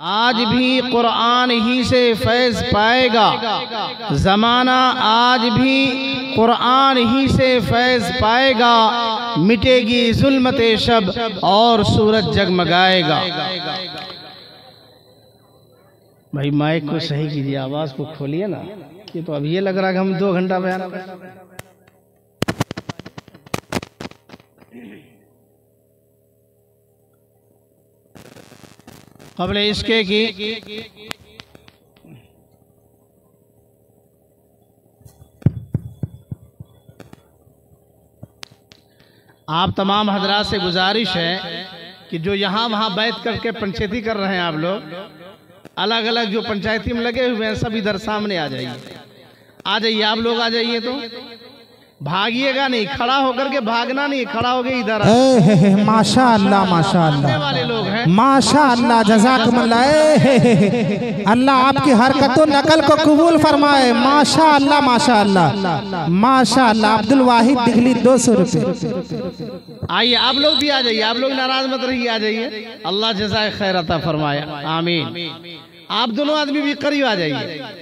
आज भी कुरान ही से फैज़ पाएगा, ज़माना आज भी कुरान ही से फैज़ पाएगा। मिटेगी ज़ुल्मते शब और सूरज जगमगाएगा। भाई माइक को सही कीजिए, आवाज़ को खोलिए ना। ये तो अब ये लग रहा है कि हम 2 घंटा बयान कर रहे हैं। क़ब्ल इसके की आप तमाम हजरात से गुजारिश है कि जो यहाँ वहाँ बैठ करके पंचायती कर रहे हैं, आप लोग अलग अलग जो पंचायती में लगे हुए हैं सब इधर सामने आ जाइए। आ जाइए, आप लोग आ जाइए। तो भागिएगा नहीं, खड़ा होकर के भागना नहीं, खड़ा हो गए इधर। माशाअल्लाह माशाअल्लाह वाले लोग हैं, माशाअल्लाह, जज़ाकमुल्लाह। अल्लाह आपकी हरकतों नकल को कबूल फरमाए। माशाअल्लाह माशाअल्लाह माशाअल्लाह। अब्दुल वाहिद दिखली 200 रुपये। आइए आप लोग भी आ जाइए, आप लोग नाराज मत रहिए, आ जाइए। अल्लाह जज़ाए खैर अता फरमाए, आमीन। आप दोनों आदमी भी करीब आ जाइए।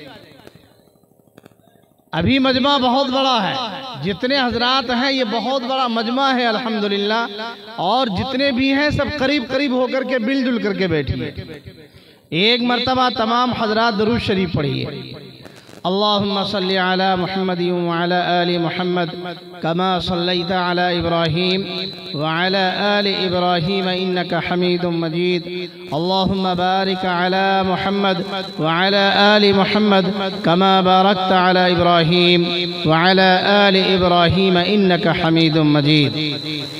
अभी मजमा बहुत बड़ा है, जितने हजरात हैं ये बहुत बड़ा मजमा है अल्हम्दुलिल्लाह। और जितने भी हैं सब करीब करीब होकर के मिलजुल करके बैठिए। एक मर्तबा तमाम हजरात दरूद शरीफ पढ़िए। अल्लाहुम्मा सल्ली अला मुहम्मद व अला आलि मुहम्मद कमा सल्लैता अला इब्राहीम व अला आलि इब्राहीम इन्नका हमीदुम मजीद। अल्लाहुम्मा बारिक अला मुहम्मद व अला आलि मुहम्मद कमा बारकता अला इब्राहीम व अला आलि इब्राहीम इन्नका हमीदुम मजीद।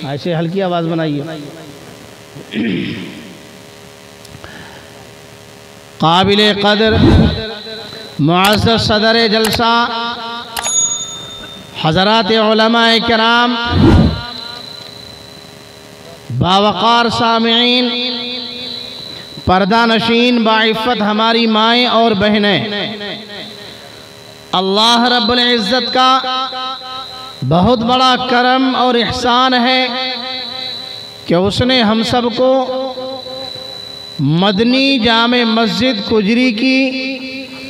ऐसे हल्की आवाज़ बनाइए। काबिल कदर मुअज़्ज़ज़ सदर जलसा हज़रात उलमाए किराम, बावक़ार सामिईन, पर्दा नशीन, बाइफ़्फ़त हमारी माएँ और बहनें, अल्लाह रब्बुल इज़्ज़त का बहुत बड़ा करम और इहसान है कि उसने हम सबको मदनी जामे मस्जिद कुजरी की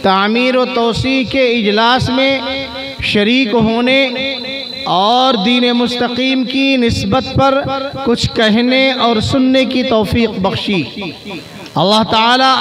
तामीर व तौसी के इजलास में शरीक होने और दीन मुस्तकीम की निस्बत पर कुछ कहने और सुनने की तौफीक बख्शी। अल्लाह ताला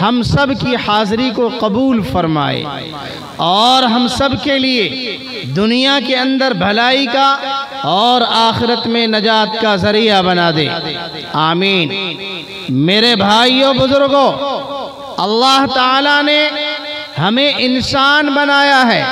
हम सब की हाज़िरी को कबूल फरमाए और हम सब के लिए दुनिया के अंदर भलाई का और आखिरत में नजात का ज़रिया बना दे, आमीन। मेरे भाइयों बुजुर्गों, अल्लाह ताला ने हमें इंसान बनाया है।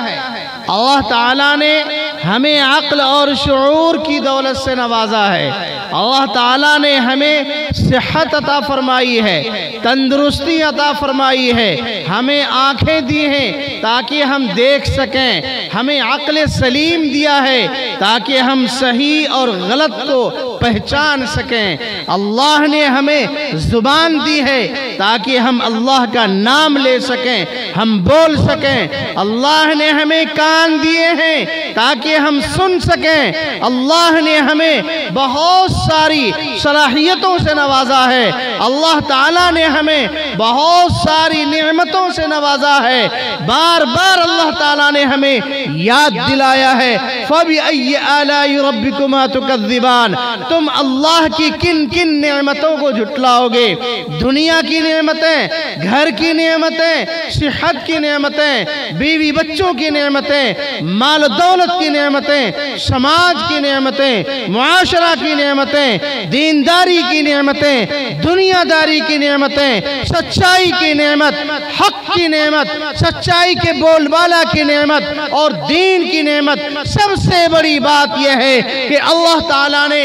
अल्लाह ताला ने हमें अक्ल और शऊर की दौलत से नवाजा है। अल्लाह ताला ने हमें सेहत अता फरमाई है, तंदुरुस्ती अता फरमाई है, हमें आँखें दी हैं ताकि हम देख सकें, हमें अक्ल सलीम दिया है ताकि हम सही और गलत को पहचान सकें। अल्लाह ने हमें ज़ुबान दी है ताकि हम अल्लाह का नाम ले सकें, हम बोल सकें। अल्लाह ने हमें कान दिए हैं ताकि हम सुन सकें। अल्लाह ने हमें बहुत सारी सलाहियतों से नवाजा है। अल्लाह ताला ने हमें बहुत सारी नेमतों से नवाजा है। बार बार अल्लाह ताला ने हमें याद दिलाया है, फ़बिअय्यि आलाइ रब्बिकुमा तुकज़्ज़िबान, तुम अल्लाह की किन किन नेमतों को झुटलाओगे। दुनिया की नेमतें, घर की नेमतें, सेहत की नेमतें, बीवी बच्चों की नेमतें, माल दौलत की नेमतें, समाज की नेमतें, मुआशरा की नेमतें, दीनदारी की नेमतें, दुनियादारी की नेमतें, सच्चाई की नेमत, हक की नेमत, सच्चाई के बोलबाला की नेमत और दीन की नेमत। सबसे बड़ी बात यह है कि अल्लाह ताला ने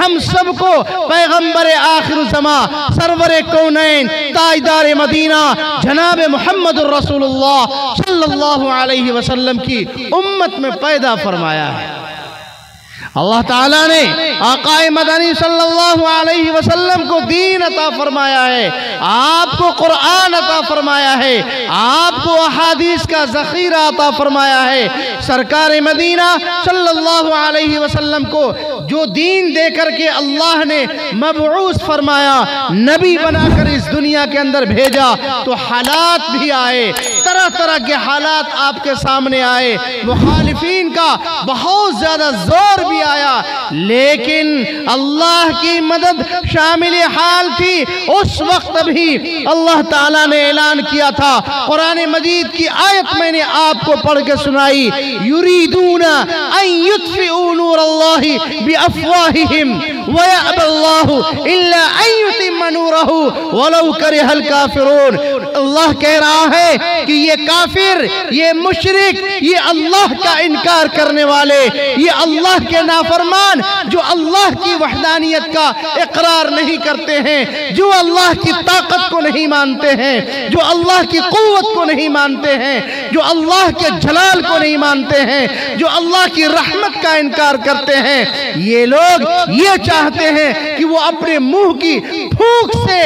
हम सबको पैगंबर आखिर ज़मा, सरवर कौनैन, ताजदार मदीना जनाब मुहम्मदुर रसूलुल्लाह सल्लल्लाहु अलैहि वसल्लम की उम्मत में पैदा फरमाया है। अल्लाह ताला ने आकाए मदनी सल्लल्लाहु अलैहि वसल्लम को दीन अता फरमाया है, आपको कुरान अता फरमाया है, आपको अहादीस का ज़ख़ीरा अता फरमाया है। सरकार मदीना सल्लल्लाहु अलैहि वसल्लम को जो दीन देकर के अल्लाह ने मबऊस फरमाया, नबी बनाकर इस दुनिया के अंदर भेजा, तो हालात भी आए, तरह तरह के हालात आपके सामने आए, मुखालिफीन का बहुत ज्यादा जोर भी आया, लेकिन अल्लाह की मदद शामिल हाल थी। उस वक्त भी अल्लाह ताला ने ऐलान किया था, कुरान मजीद की आयत मैंने आपको पढ़ के सुनाई, युरीदूना अन युत्फिऊ नूरल्लाहि बिअफ़वाहिहिम व यअबल्लाहु इल्ला अन युतिम्मा नूरहु वलौ करिहल काफिरून। अल्लाह कह रहा है कि ये काफिर, ये मुशरिक, ये अल्लाह का इनकार करने वाले, ये अल्लाह के नाफरमान जो अल्लाह की वहदानियत का इकरार नहीं करते हैं, जो अल्लाह की ताकत को नहीं मानते हैं, जो अल्लाह की कुव्वत को नहीं मानते हैं, जो अल्लाह के जलाल को नहीं मानते हैं, जो अल्लाह की रहमत का इनकार करते हैं, ये लोग ये चाहते हैं कि वो अपने मुंह की फूंक से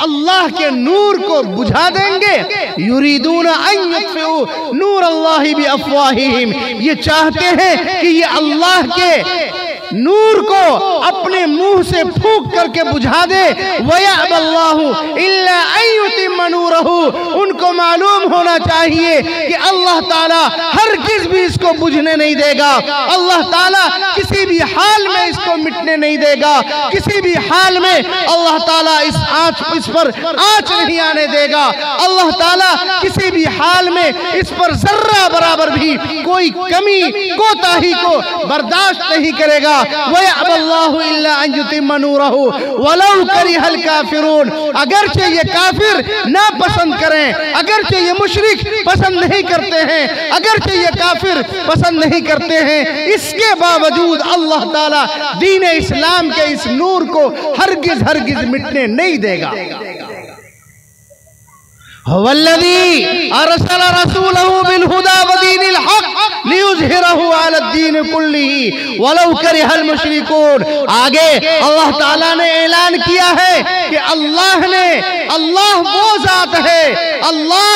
अल्लाह के नूर को बुझा देंगे। युरीदूना अन युत्फिऊ नूरल्लाहि बिअफ़वाहिहिम, ये चाहते हैं कि ये अल्लाह के नूर को अपने मुंह से फूंक करके बुझा दे। वयअबल्लाहु इल्ला अन युतिम्मा नूरहु, उनको मालूम होना चाहिए कि अल्लाह ताला हरगिज़ भी इसको बुझने नहीं देगा, अल्लाह ताला किसी भी हाल में इसको मिटने नहीं देगा, किसी भी हाल में अल्लाह ताला इस पर आँच नहीं आने देगा, अल्लाह ताला किसी भी हाल में इस पर जर्रा बराबर भी कोई कमी कोताही को बर्दाश्त नहीं करेगा। वयअबल्लाहु इल्ला अन युतिम्मा नूरहु वलौ करिहल काफिरून, अगरचे ये काफिर ना पसंद करें, अगरचे ये मुशरिक पसंद नहीं करते हैं, अगरचे ये काफिर पसंद नहीं करते हैं, इसके बावजूद अल्लाह ताला दीन इस्लाम के इस नूर को हरगिज हरगिज मिटने नहीं देगा। हुवल्लज़ी अरसल रसूलहु बिल हुदा व दीनिल हक़ लियुज़हिरहु अलद्दीन कुल्लिही वलौ करिहल मुशरिकून। आगे अल्लाह ताला ने ऐलान किया है कि अल्लाह वो जात है, अल्लाह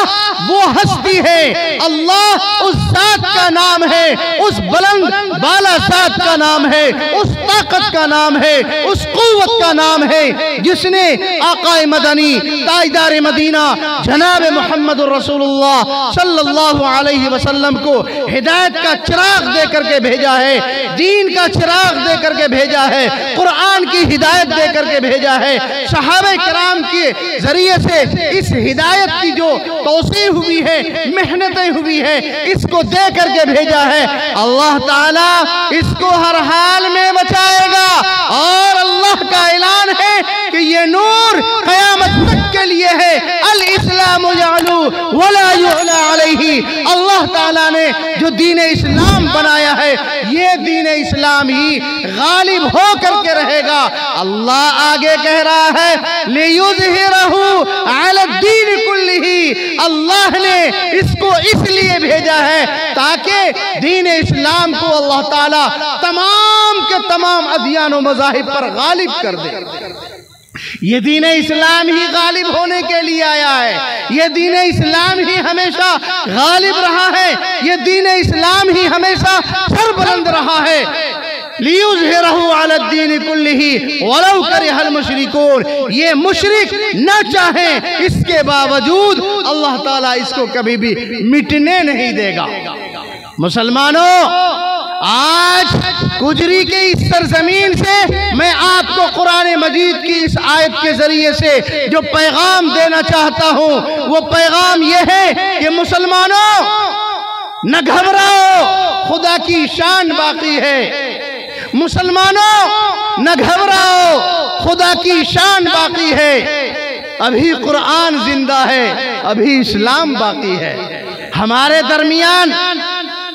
वो हस्ती है, अल्लाह उस जात का नाम है, उस बुलंद बाला जात का नाम है, उस ताकत का नाम है, उस कुव्वत का नाम है, जिसने आकाए मदनी ताजदार मदीना जनाब मोहम्मद रसूलुल्लाह सल्लल्लाहु अलैहि वसल्लम को हिदायत का चिराग दे करके भेजा है, दीन का चिराग दे करके भेजा है, कुरान की हिदायत दे करके भेजा है। सहाबे किराम के जरिए से इस हिदायत की जो तौसीह हुई है, मेहनतें हुई है, इसको दे करके भेजा है। अल्लाह ताला इसको हर हाल में बचाएगा और अल्लाह का ऐलान है कि ये नूर क़यामत तक के लिए है। अल इस्लाम यअलू वला युअला अलैहि, अल्लाह ताला ने जो दीन इस्लाम बनाया है, ये दीन इस्लाम ही गालिब हो करके रहेगा। अल्लाह आगे कह रहा है लियुज़हिरहु अलद्दीन कुल्लिही, अल्लाह ने इसको इसलिए भेजा है ताकि दीन इस्लाम को अल्लाह ताला तमाम के तमाम अदियान और मज़ाहिब पर गालिब कर दे। ये दीन इस्लाम ही गालिब होने के लिए आया है, ये दीन इस्लाम ही हमेशा गालिब रहा है, ये दीन इस्लाम ही हमेशा सरबुलंद रहा है। लियुज़हिरहु अलद्दीन कुल्लिही वलौ करिहल मुशरिकून, ये मुशरिक न चाहें इसके बावजूद अल्लाह ताला इसको कभी भी मिटने नहीं देगा। मुसलमानों, आज गुजरी के इस सरजमीन से मैं आपको कुरान मजीद की इस आयत के जरिए से जो पैगाम देना चाहता हूँ, वो पैगाम ये है कि मुसलमानों न घबराओ, खुदा की शान बाकी है। मुसलमानों न घबराओ, खुदा की शान बाकी है। अभी कुरान जिंदा है, अभी इस्लाम बाकी है। हमारे दरमियान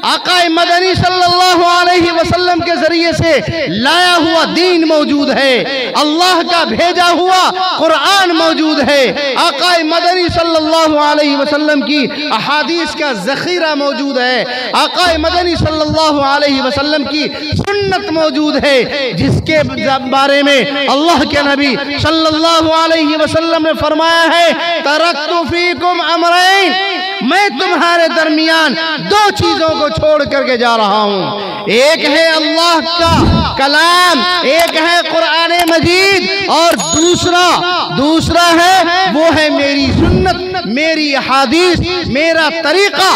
आकाए मदनी सल्लल्लाहु अलैहि वसल्लम के जरिए से लाया हुआ दीन मौजूद है, अल्लाह का भेजा हुआ कुरान मौजूद है, आकाए मदनी सल्लल्लाहु अलैहि वसल्लम की अहादीस का ज़ख़ीरा मौजूद है, आकाए मदनी सल्लल्लाहु अलैहि वसल्लम की सुन्नत मौजूद है, जिसके बारे में अल्लाह के नबी सल्लल्लाहु अलैहि वसल्लम ने फरमाया है तरक्तु फीकुम अमरैन, मैं तुम्हारे दरमियान दो चीजों को छोड़ करके जा रहा हूं। एक है अल्लाह का कलाम, एक है कुरान मजीद, और दूसरा है वो है मेरी सुन्नत, मेरी हदीस, मेरा तरीका।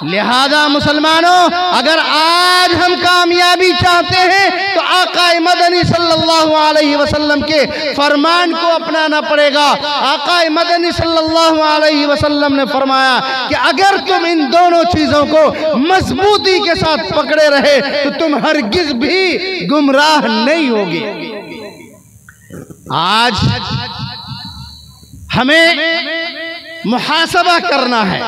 लिहाजा मुसलमानों, अगर आज हम कामयाबी चाहते हैं तो आका मदनी सल्लल्लाहु अलैहि वसल्लम के फरमान को अपनाना पड़ेगा। आका मदनी सल्लल्लाहु अलैहि वसल्लम ने फरमाया कि अगर तुम इन दोनों चीजों को मजबूती के साथ पकड़े रहे तो तुम हरगिज भी गुमराह नहीं होगे। आज हमें मुहासबा करना है।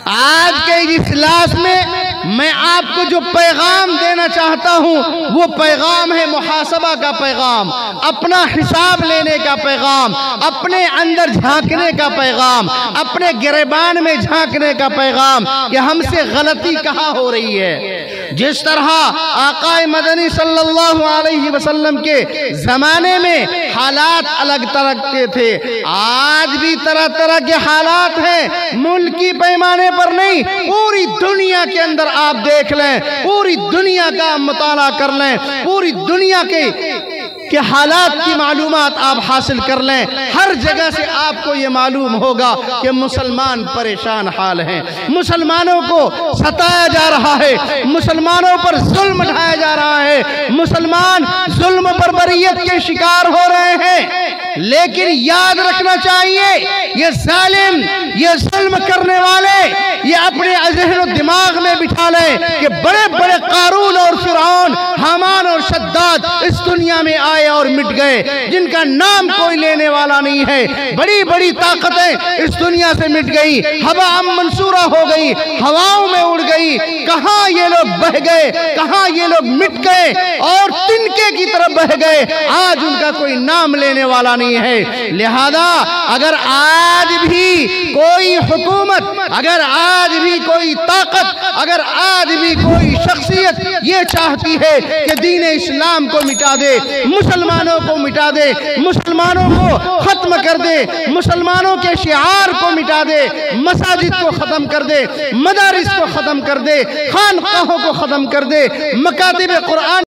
आज के इस इजलास में मैं आपको जो पैगाम देना चाहता हूं वो पैगाम है मुहासबा का पैगाम, अपना हिसाब लेने का पैगाम, अपने अंदर झांकने का पैगाम, अपने गिरेबान में झांकने का पैगाम कि हमसे गलती कहाँ हो रही है। जिस तरह आका मदनी सल्लल्लाहु अलैहि वसल्लम के जमाने में हालात अलग तरह के थे, आज भी तरह तरह के हालात हैं। मुल्की पैमाने पर नहीं, पूरी दुनिया के अंदर आप देख लें, पूरी दुनिया का मुताला कर लें, पूरी दुनिया के हालात की मालूमात आप हासिल कर लें, हर जगह से आपको ये मालूम होगा कि मुसलमान परेशान हाल हैं। मुसलमानों को सताया जा रहा है, मुसलमानों पर जुल्म ढाया जा रहा है, मुसलमान जुल्म बर्बरियत के शिकार हो रहे हैं। लेकिन याद रखना चाहिए, ये जालिम, ये जुल्म करने वाले ये अपने ज़हन दिमाग में बिठा लें कि बड़े बड़े कारून और फिरौन, हामान और शद्दाद इस दुनिया में आए और मिट गए, जिनका नाम कोई लेने वाला नहीं है। बड़ी बड़ी ताकतें इस दुनिया से मिट गई, हवा मंसूरा हो गई, हवाओं में उड़ गई। कहां ये लोग बह गए, कहां ये लोग मिट गए और तिनके की तरफ बह गए, आज उनका कोई नाम लेने वाला नहीं है। लिहाजा अगर आज भी कोई हुकूमत, अगर आज भी कोई ताकत, अगर आज भी कोई शख्सियत ये चाहती है कि दीन इस्लाम को मिटा दे, मुसलमानों को मिटा दे, मुसलमानों को खत्म कर दे, मुसलमानों के शिआर को मिटा दे, मसाजिद को खत्म कर दे, मदारिस को खत्म कर दे, खानकाहों को खत्म कर दे, मकातिब कुरान